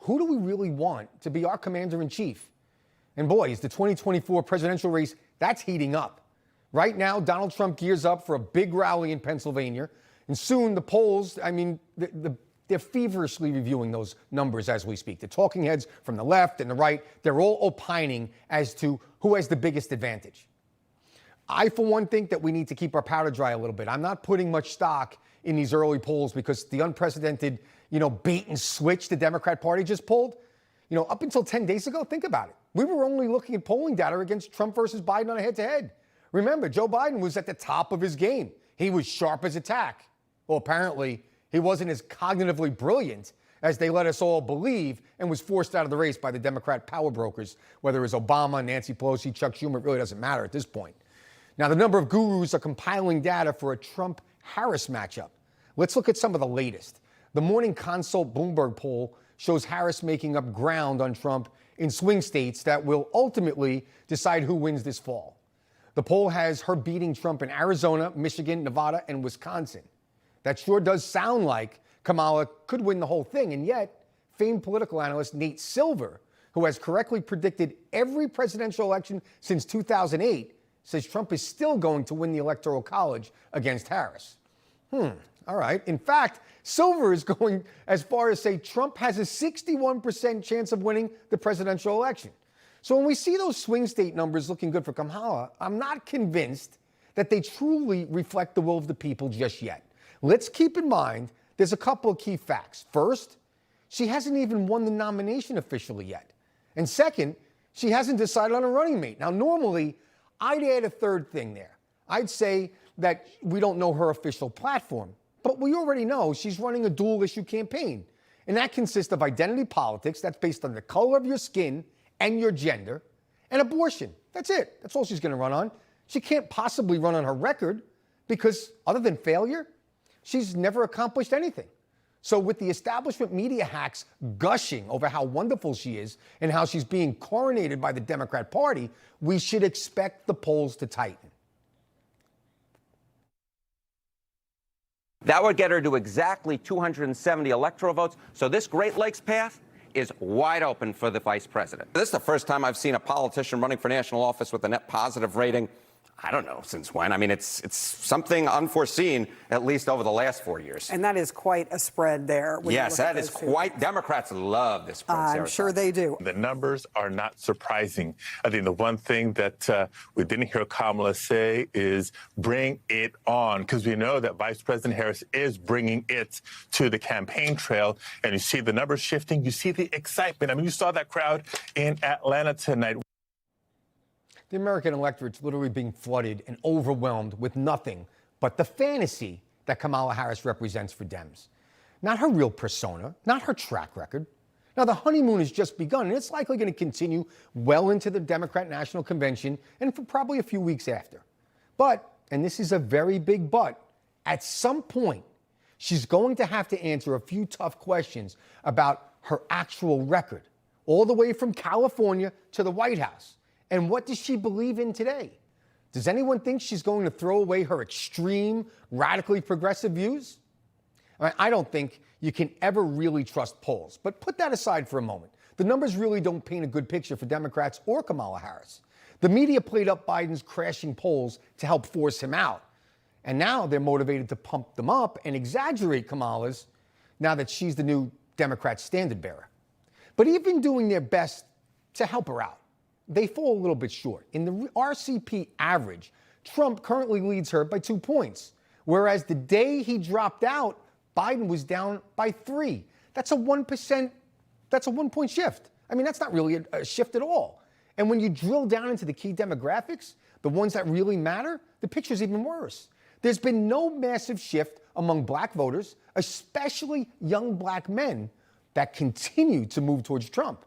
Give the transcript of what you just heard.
who do we really want to be our commander-in-chief? And boys, the 2024 presidential race, that's heating up. Right now, Donald Trump gears up for a big rally in Pennsylvania. And soon the polls, they're feverishly reviewing those numbers as we speak. The talking heads from the left and the right, they're all opining as to who has the biggest advantage. I, for one, think that we need to keep our powder dry a little bit. I'm not putting much stock in these early polls because the unprecedented, bait and switch the Democrat Party just pulled, up until 10 days ago, think about it. We were only looking at polling data against Trump versus Biden on a head-to-head. Remember, Joe Biden was at the top of his game. He was sharp as a tack. Well, apparently, he wasn't as cognitively brilliant as they let us all believe and was forced out of the race by the Democrat power brokers, whether it was Obama, Nancy Pelosi, Chuck Schumer, it really doesn't matter at this point. Now, the number of gurus are compiling data for a Trump-Harris matchup. Let's look at some of the latest. The Morning Consult Bloomberg poll shows Harris making up ground on Trump in swing states that will ultimately decide who wins this fall. The poll has her beating Trump in Arizona, Michigan, Nevada, and Wisconsin. That sure does sound like Kamala could win the whole thing, and yet famed political analyst Nate Silver, who has correctly predicted every presidential election since 2008, says Trump is still going to win the Electoral College against Harris. All right. In fact, Silver is going as far as say Trump has a 61% chance of winning the presidential election. So when we see those swing state numbers looking good for Kamala, I'm not convinced that they truly reflect the will of the people just yet. Let's keep in mind there's a couple of key facts. First, she hasn't even won the nomination officially yet. And second, she hasn't decided on a running mate. Now, normally, I'd add a third thing there. I'd say that we don't know her official platform, but we already know she's running a dual-issue campaign. And that consists of identity politics, that's based on the color of your skin and your gender, and abortion. That's it. That's all she's going to run on. She can't possibly run on her record because, other than failure, she's never accomplished anything. So with the establishment media hacks gushing over how wonderful she is and how she's being coronated by the Democrat Party, we should expect the polls to tighten. That would get her to exactly 270 electoral votes. So this Great Lakes path is wide open for the vice president. This is the first time I've seen a politician running for national office with a net positive rating. I don't know since when. I mean, it's something unforeseen, at least over the last 4 years. And that is quite a spread there. Yes, that is quite. Democrats love this spread. I'm sure they do. The numbers are not surprising. I think the one thing that we didn't hear Kamala say is bring it on, because we know that Vice President Harris is bringing it to the campaign trail. And you see the numbers shifting. You see the excitement. I mean, you saw that crowd in Atlanta tonight. The American electorate's literally being flooded and overwhelmed with nothing but the fantasy that Kamala Harris represents for Dems. Not her real persona, not her track record. Now, the honeymoon has just begun, and it's likely going to continue well into the Democrat National Convention and for probably a few weeks after. But, and this is a very big but, at some point, she's going to have to answer a few tough questions about her actual record, all the way from California to the White House. And what does she believe in today? Does anyone think she's going to throw away her extreme, radically progressive views? I don't think you can ever really trust polls. But put that aside for a moment. The numbers really don't paint a good picture for Democrats or Kamala Harris. The media played up Biden's crashing polls to help force him out. And now they're motivated to pump them up and exaggerate Kamala's now that she's the new Democrat standard bearer. But even doing their best to help her out, they fall a little bit short. In the RCP average, Trump currently leads her by 2 points, whereas the day he dropped out, Biden was down by 3. That's a 1%, that's a 1 point shift. I mean, that's not really a shift at all. And when you drill down into the key demographics, the ones that really matter, the picture's even worse. There's been no massive shift among black voters, especially young black men, that continue to move towards Trump.